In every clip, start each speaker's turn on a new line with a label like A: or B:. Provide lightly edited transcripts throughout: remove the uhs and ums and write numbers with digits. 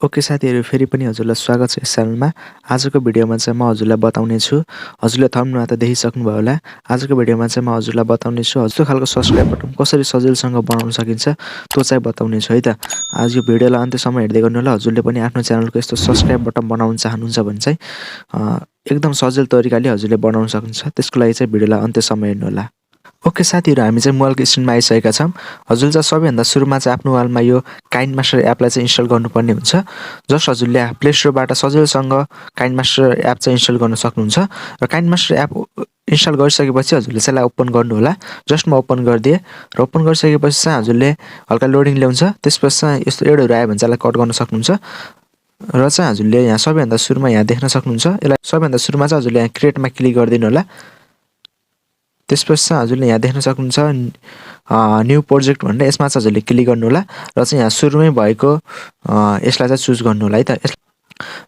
A: Okay साथीहरु फेरि पनि हजुरलाई स्वागत छ यस च्यानलमा। आजको भिडियोमा चाहिँ म हजुरलाई बताउने छु। हजुरले थम्बनेलमा त देखिसक्नु भयो होला। आजको भिडियोमा चाहिँ म हजुरलाई बताउने छु यस्तो खालको सब्स्क्राइब बटन कसरी सजिलोसँग बनाउन सकिन्छ त्यो चाहिँ बताउने छु है त। आज यो भिडियोलाई अन्त्यसम्म हेर्दै गर्नु होला। हजुरले पनि आफ्नो च्यानलको यस्तो सब्स्क्राइब बटन बनाउन चाहनुहुन्छ भने चाहिँ एकदम सजिलो तरिकाले हजुरले बनाउन सक्नुहुन्छ। त्यसको लागि चाहिँ भिडियोलाई अन्त्यसम्म हेर्नु होला। ओके साथीहरु हामी चाहिँ मोबाइलको स्क्रिनमा आइसकेका छौं। हजुरले चाहिँ सबैभन्दा सुरुमा चाहिँ आफ्नो मोबाइलमा यो काइन्डमास्टर एपलाई चाहिँ इन्स्टल गर्नुपर्ने हुन्छ। जस्ट हजुरले प्ले स्टोरबाट सजिलोसँग काइन्डमास्टर एप चाहिँ इन्स्टल गर्न सक्नुहुन्छ र काइन्डमास्टर एप इन्स्टल गरिसकेपछि हजुरले चाहिँ यसलाई ओपन गर्नु होला। जस्ट म ओपन गरिदिए र ओपन गरिसकेपछि चाहिँ हजुरले हल्का लोडिङ ल्याउँछ। त्यसपछि चाहिँ यस्तो एडहरु आयो भने चाहिँ यसलाई कट गर्न सक्नुहुन्छ। र चाहिँ हजुरले यहाँ सबैभन्दा सुरुमा यहाँ देख्न सक्नुहुन्छ। यसलाई सबैभन्दा सुरुमा चाहिँ हजुरले यहाँ क्रिएटमा क्लिक गरिदिनु होला। त्यसपछि चाहिँ हजुरले यहाँ देख्न सक्नुहुन्छ न्यू प्रोजेक्ट भनेर यसमा चाहिँ हजुरले क्लिक गर्नु होला र चाहिँ यहाँ सुरुमै भएको यसलाई चाहिँ चुज गर्नु होला है त।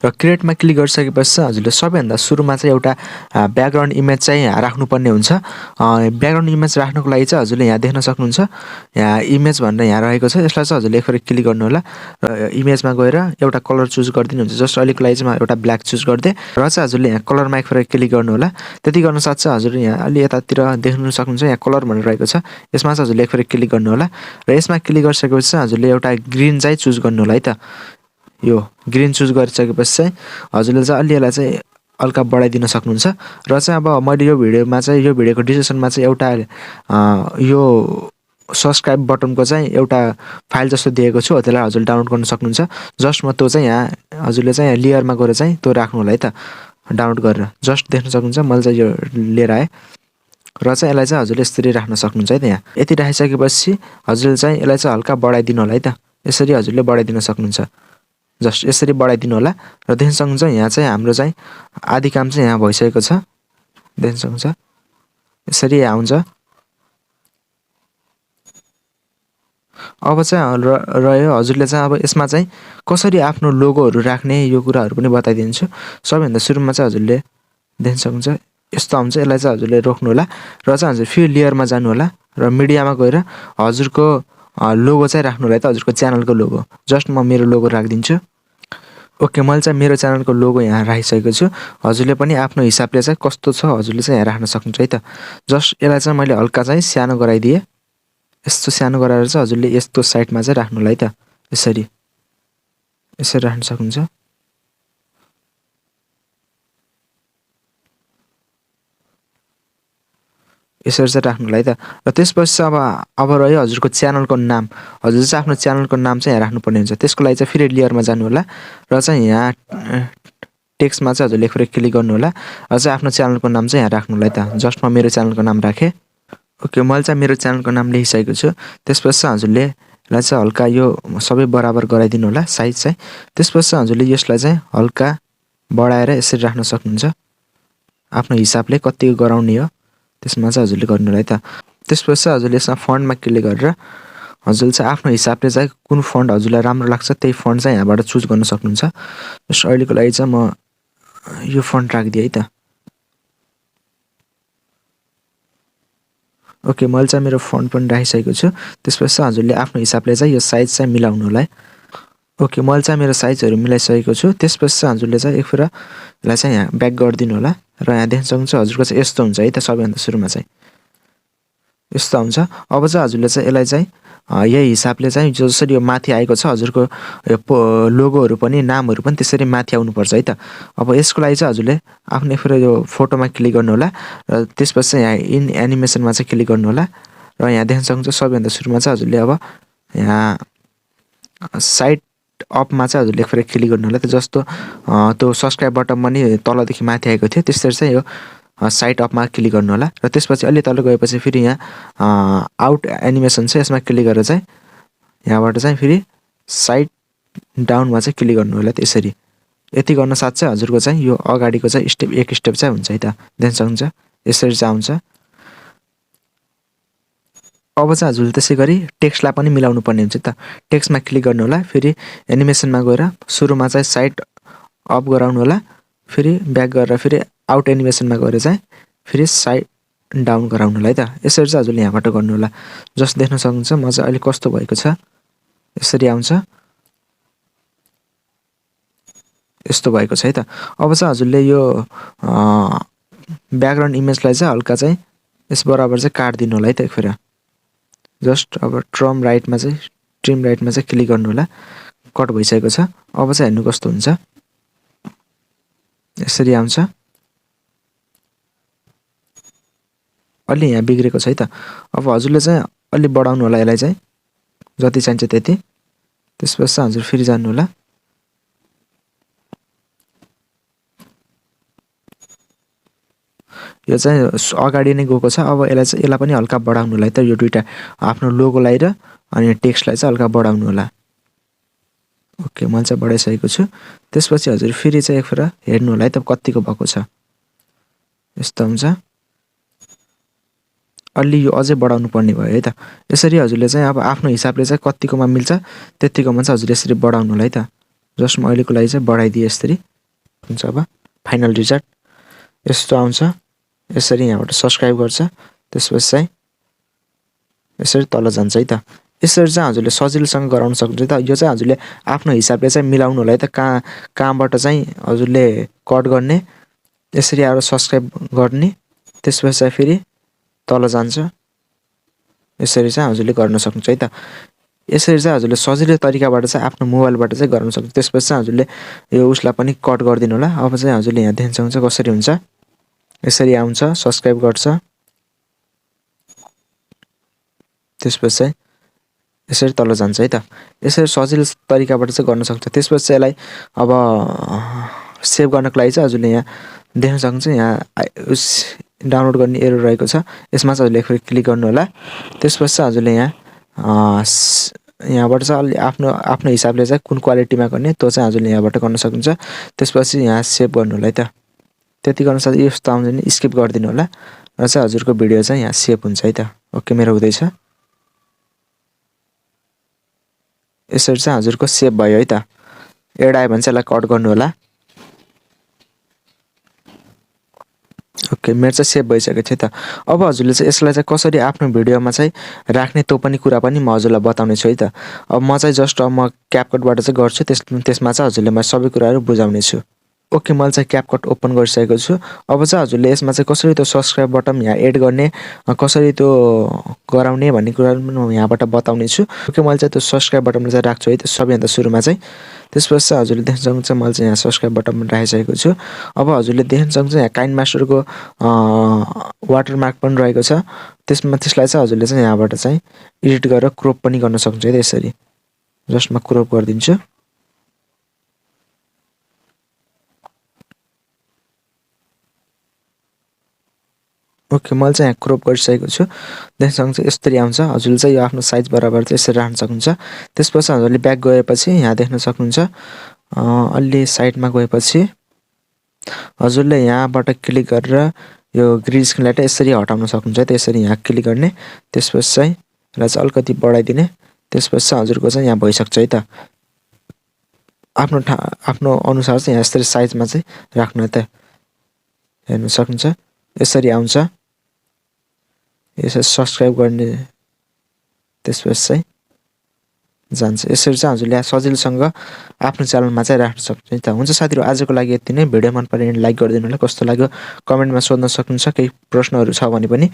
A: र क्रिएटमा क्लिक गरिसकेपछि चाहिँ हजुरले सबैभन्दा सुरुमा चाहिँ एउटा ब्याकग्राउन्ड इमेज चाहिँ राख्नुपर्ने हुन्छ। ब्याकग्राउन्ड इमेज राख्नको लागि चाहिँ हजुरले यहाँ देख्न सक्नुहुन्छ यहाँ इमेज भनेर यहाँ रहेको छ। यसलाई चाहिँ हजुरले एकपल्ट क्लिक गर्नु होला र इमेजमा गएर एउटा कलर चुज गरिदिनु हुन्छ। जस्ट अहिलेको लागि चाहिँ म एउटा ब्ल्याक चुज गरिदिएँ र चाहिँ हजुरले यहाँ कलरमा एकपल्ट क्लिक गर्नु होला। त्यति गर्न साथ चाहिँ हजुरले यहाँ अलि यतातिर देख्न सक्नुहुन्छ यहाँ कलर भनेर रहेको छ। यसमा चाहिँ हजुरले एकपल्ट क्लिक गर्नु होला र यसमा क्लिक गरिसकेपछि चाहिँ हजुरले एउटा ग्रीन चाहिँ चुज गर्नु होला है त। यो ग्रीन चुज गरिसकेपछि चाहिँ हजुरले चाहिँ अलि यसलाई चाहिँ हल्का बढाइदिन सक्नुहुन्छ। र चाहिँ अब मैले यो भिडियोमा चाहिँ यो भिडियोको डिस्क्रिप्सनमा चाहिँ एउटा यो सब्स्क्राइब बटनको चाहिँ एउटा फाइल जस्तो दिएको छु। त्यसलाई हजुरले डाउनलोड गर्न सक्नुहुन्छ। जस्ट म त्यो चाहिँ यहाँ हजुरले चाहिँ लेयरमा गएर चाहिँ त्यो राख्नु होला है त। डाउनलोड गरेर जस्ट देख्न सक्नुहुन्छ मैले चाहिँ यो लिएर आएँ र चाहिँ यसलाई चाहिँ हजुरले यसरी राख्न सक्नुहुन्छ है त। यहाँ यति राखिसकेपछि हजुरले चाहिँ यसलाई चाहिँ हल्का बढाइदिनु होला है त। यसरी हजुरले बढाइदिन सक्नुहुन्छ। जस्ट यसरी बढाइदिनु होला र देख्न सक्नुहुन्छ यहाँ चाहिँ हाम्रो चाहिँ आधी काम चाहिँ यहाँ भइसकेको छ। देख्न सक्नुहुन्छ यसरी आउँछ। अब चाहिँ रह्यो हजुरले चाहिँ अब यसमा चाहिँ कसरी आफ्नो लोगोहरु राख्ने यो कुराहरु पनि बताइदिन्छु। सबैभन्दा सुरुमा चाहिँ हजुरले देख्न सक्नुहुन्छ यस्तो आउँछ। यसलाई चाहिँ हजुरले रोक्नु होला र चाहिँ हजुर फेरि लेयरमा जानु होला र मिडियामा गएर हजुरको लोगो चाहिँ राख्नु होला है त। हजुरको च्यानलको लोगो जस्ट म मेरो लोगो राख्दिन्छु। ओके मैले चाहिँ मेरो च्यानलको लोगो यहाँ राखिसकेको छु। हजुरले पनि आफ्नो हिसाबले चाहिँ कस्तो छ हजुरले चाहिँ यहाँ राख्न सक्नुहुन्छ है त। जस्ट यसलाई चाहिँ मैले हल्का चाहिँ सानो गराइदिए। यस्तो सानो गराएर चाहिँ हजुरले यस्तो साइडमा चाहिँ राख्नु होला है त। यसरी यसरी राख्न सक्नुहुन्छ। यसरी चाहिँ राख्नु होला है त। र त्यसपछि अब रह्यो हजुरको च्यानलको नाम। हजुरले चाहिँ आफ्नो च्यानलको नाम चाहिँ यहाँ राख्नुपर्ने हुन्छ। त्यसको लागि चाहिँ फेरि लेयरमा जानु होला र चाहिँ यहाँ टेक्स्टमा चाहिँ हजुरले एकपल्ट क्लिक गर्नु होला र चाहिँ आफ्नो च्यानलको नाम चाहिँ यहाँ राख्नु होला है त। जस्ट म मेरो च्यानलको नाम राखेँ। ओके मैले चाहिँ मेरो च्यानलको नाम लेखिसकेको छु। त्यसपछि हजुरले यसलाई चाहिँ हल्का यो सबै बराबर गराइदिनु होला साइज चाहिँ। त्यसपछि हजुरले यसलाई चाहिँ हल्का बढाएर यसरी राख्न सक्नुहुन्छ। आफ्नो हिसाबले कति गराउने हो त्यसमा चाहिँ हजुरले गर्नु होला है त। त्यसपछि हजुरले यसमा फन्टमा क्लिक गरेर हजुरले चाहिँ आफ्नो हिसाबले चाहिँ कुन फन्ट हजुरलाई राम्रो लाग्छ त्यही फन्ट चाहिँ यहाँबाट चुज गर्न सक्नुहुन्छ। जस्ट अहिलेको लागि चाहिँ म यो फन्ट राखिदिएँ है त। ओके मैले चाहिँ मेरो फन्ट पनि राखिसकेको छु। त्यसपछि हजुरले आफ्नो हिसाबले चाहिँ यो साइज चाहिँ मिलाउनु होला है। ओके मैले चाहिँ मेरो साइजहरु मिलाइसकेको छु। त्यसपछि चाहिँ हजुरले चाहिँ एकफेर यसलाई चाहिँ यहाँ ब्याक गरिदिनु होला र यहाँ देख्न सक्नुहुन्छ हजुरको चाहिँ यस्तो हुन्छ है त। सबैभन्दा सुरुमा चाहिँ यस्तो आउँछ। अब चाहिँ हजुरले चाहिँ यसलाई चाहिँ यही हिसाबले चाहिँ जसरी यो माथि आएको छ हजुरको यो लोगोहरु पनि नामहरु पनि त्यसरी माथि आउनु पर्छ है त। अब यसको लागि चाहिँ हजुरले आफ्नो एकफेर यो फोटोमा क्लिक गर्नु होला र त्यसपछि यहाँ इन एनिमेसनमा चाहिँ क्लिक गर्नु होला र यहाँ देख्न सक्नुहुन्छ सबैभन्दा सुरुमा चाहिँ हजुरले अब यहाँ साइड अपमा चाहिँ हजुरले एकफेर क्लिक गर्नु होला। जस्तो त्यो सब्स्क्राइब बटन पनि तलदेखि माथि आएको थियो त्यसरी चाहिँ यो साइड अपमा क्लिक गर्नु होला र त्यसपछि अलि तल गएपछि फेरि यहाँ आउट एनिमेसन छ यसमा क्लिक गरेर चाहिँ यहाँबाट चाहिँ फेरि साइड डाउनमा चाहिँ क्लिक गर्नु होला त्यसरी। यति गर्न साथ चाहिँ हजुरको चाहिँ यो अगाडिको चाहिँ स्टेप एक स्टेप चाहिँ हुन्छ है त। देख्न सक्नुहुन्छ यसरी चाहिँ आउँछ। अब चाहिँ हजुरले त्यसैगरी टेक्स्टलाई पनि मिलाउनु पर्ने हुन्छ त। टेक्स्टमा क्लिक गर्नु होला फेरि एनिमेसनमा गएर सुरुमा चाहिँ साइड अप गराउनु होला फेरि ब्याक गरेर फेरि आउट एनिमेसनमा गएर चाहिँ फेरि साइड डाउन गराउनु होला है त। यसरी चाहिँ हजुरले यहाँबाट गर्नु होला। जस्ट देख्न सक्नुहुन्छ म चाहिँ अहिले कस्तो भएको छ यसरी आउँछ। यस्तो भएको छ है त। अब चाहिँ हजुरले यो ब्याकग्राउन्ड इमेजलाई चाहिँ हल्का चाहिँ यस बराबर चाहिँ काट्दिनु होला है त एक फेर। जस्ट अब ट्रिम राइटमा चाहिँ क्लिक गर्नु होला। कट भइसकेको छ। अब चाहिँ हेर्नु कस्तो हुन्छ। यसरी आउँछ। अलि यहाँ बिग्रेको छ है त। अब हजुरले चाहिँ अलि बढाउनु होला यसलाई चाहिँ जति चाहिन्छ त्यति। त्यसपछि हजुर फेरि जानु होला। यो चाहिँ अगाडि नै गएको छ। अब यसलाई पनि हल्का बढाउनु होला है त। यो दुईटा आफ्नो लोगोलाई र अनि टेक्स्टलाई चाहिँ हल्का बढाउनु होला। ओके मैले चाहिँ बढाइसकेको छु। त्यसपछि हजुर फेरि चाहिँ एक फेर हेर्नु होला है त कतिको भएको छ। यस्तो हुन्छ। अलि यो अझै बढाउनु पर्ने भयो है त। यसरी हजुरले चाहिँ अब आफ्नो हिसाबले चाहिँ कतिकोमा मिल्छ त्यतिकोमा चाहिँ हजुरले यसरी बढाउनु होला है त। जस्ट म अहिलेको लागि चाहिँ बढाइदिएँ यसरी। हुन्छ अब फाइनल रिजल्ट यस्तो आउँछ। यसरी यहाँबाट सब्सक्राइब गर्छ। त्यसपछि चाहिँ यसरी तल जान्छ है त। यसरी चाहिँ हजुरले सजिलोसँग गराउन सक्नुहुन्छ त। यो चाहिँ हजुरले आफ्नो हिसाबले चाहिँ मिलाउनु होला है त। कहाँबाट चाहिँ हजुरले कट गर्ने, यसरी आएर सब्सक्राइब गर्ने, त्यसपछि चाहिँ फेरि तल जान्छ। यसरी चाहिँ हजुरले गर्न सक्नुहुन्छ है त। यसरी चाहिँ हजुरले सजिलो तरिकाबाट चाहिँ आफ्नो मोबाइलबाट चाहिँ गराउन सक्नुहुन्छ। त्यसपछि चाहिँ हजुरले यो उसलाई पनि कट गरिदिनु होला। अब चाहिँ हजुरले यहाँ देख्न सक्नुहुन्छ कसरी हुन्छ। यसरी आउँछ, सब्सक्राइब गर्छ। त्यसपछि चाहिँ यसरी तल जान्छ है त। यसरी सजिलो तरिकाबाट चाहिँ गर्न सक्छ। त्यसपछि चाहिँ यसलाई अब सेभ गर्नको लागि चाहिँ हजुरले यहाँ देख्न सक्नुहुन्छ। यहाँ उस डाउनलोड गर्ने एरो रहेको छ। यसमा चाहिँ हजुरले फेरि क्लिक गर्नु होला। त्यसपछि चाहिँ हजुरले यहाँबाट चाहिँ अलि आफ्नो हिसाबले चाहिँ कुन क्वालिटीमा गर्ने त्यो चाहिँ हजुरले यहाँबाट गर्न सक्नुहुन्छ। त्यसपछि यहाँ सेभ गर्नु होला है त। त्यति गर्न सक्छ। यस्तो आउँछ नि स्किप गरिदिनु होला र चाहिँ हजुरको भिडियो चाहिँ यहाँ सेभ हुन्छ है त। ओके मेरो हुँदैछ। यसरी चाहिँ हजुरको सेभ भयो है त। एड आयो भने चाहिँ यसलाई कट गर्नु होला। ओके मेरो चाहिँ सेभ भइसकेको थियो त। अब हजुरले चाहिँ यसलाई चाहिँ कसरी आफ्नो भिडियोमा चाहिँ राख्ने त्यो पनि कुरा पनि म हजुरलाई बताउने छु है त। अब म चाहिँ जस्ट म क्यापकटबाट चाहिँ गर्छु। त्यसमा चाहिँ हजुरले म सबै कुराहरू बुझाउने छु। ओके मैले चाहिँ क्यापकट ओपन गरिसकेको छु। अब चाहिँ हजुरले यसमा चाहिँ कसरी त्यो सब्सक्राइब बटन यहाँ एड गर्ने, कसरी त्यो गराउने भन्ने कुराहरू पनि म यहाँबाट बताउने छु। ओके मैले चाहिँ त्यो सब्सक्राइब बटनमा चाहिँ राख्छु है त सबैभन्दा सुरुमा चाहिँ। त्यसपछि चाहिँ हजुरले देख्न सक्नुहुन्छ मैले चाहिँ यहाँ सब्सक्राइब बटनमा राखिसकेको छु। अब हजुरले देख्न सक्नुहुन्छ यहाँ काइन्ड मास्टरको वाटरमार्क पनि रहेको छ। त्यसलाई चाहिँ हजुरले चाहिँ यहाँबाट चाहिँ एडिट गरेर क्रोप पनि गर्न सक्नुहुन्छ है त। यसरी जस्ट म क्रोप गरिदिन्छु। ओके मैले चाहिँ यहाँ क्रोप गरिसकेको छु। देख्न सक्नुहुन्छ यसरी आउँछ। हजुरले चाहिँ यो आफ्नो साइज बराबर चाहिँ यसरी राख्न सक्नुहुन्छ। त्यसपछि हजुरले ब्याक गएपछि यहाँ देख्न सक्नुहुन्छ अलि साइडमा गएपछि हजुरले यहाँबाट क्लिक गरेर यो ग्रिन स्क्रिनलाई चाहिँ यसरी हटाउन सक्नुहुन्छ है त। यसरी यहाँ क्लिक गर्ने, त्यसपछि चाहिँ यसलाई चाहिँ अलिकति बढाइदिने, त्यसपछि चाहिँ हजुरको चाहिँ यहाँ भइसक्छ है त। आफ्नो अनुसार चाहिँ यहाँ यसरी साइजमा चाहिँ राख्नु है त। हेर्न सक्नुहुन्छ यसरी आउँछ। यसरी सब्सक्राइब गर्ने, त्यसपछि चाहिँ जान्छ। यसरी चाहिँ हजुरले सजिलोसँग आफ्नो च्यानलमा चाहिँ राख्न सक्नुहुन्छ त। हुन्छ साथीहरु आजको लागि यति नै। भिडियो मन परे लाइक गरिदिनु होला। कस्तो लाग्यो कमेन्टमा सोध्न सक्नुहुन्छ। केही प्रश्नहरू छ भने पनि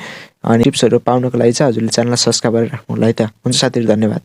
A: अनि टिप्सहरू पाउनको लागि चाहिँ हजुरले च्यानललाई सब्स्क्राइब गरेर राख्नु होला है त। हुन्छ साथीहरु धन्यवाद।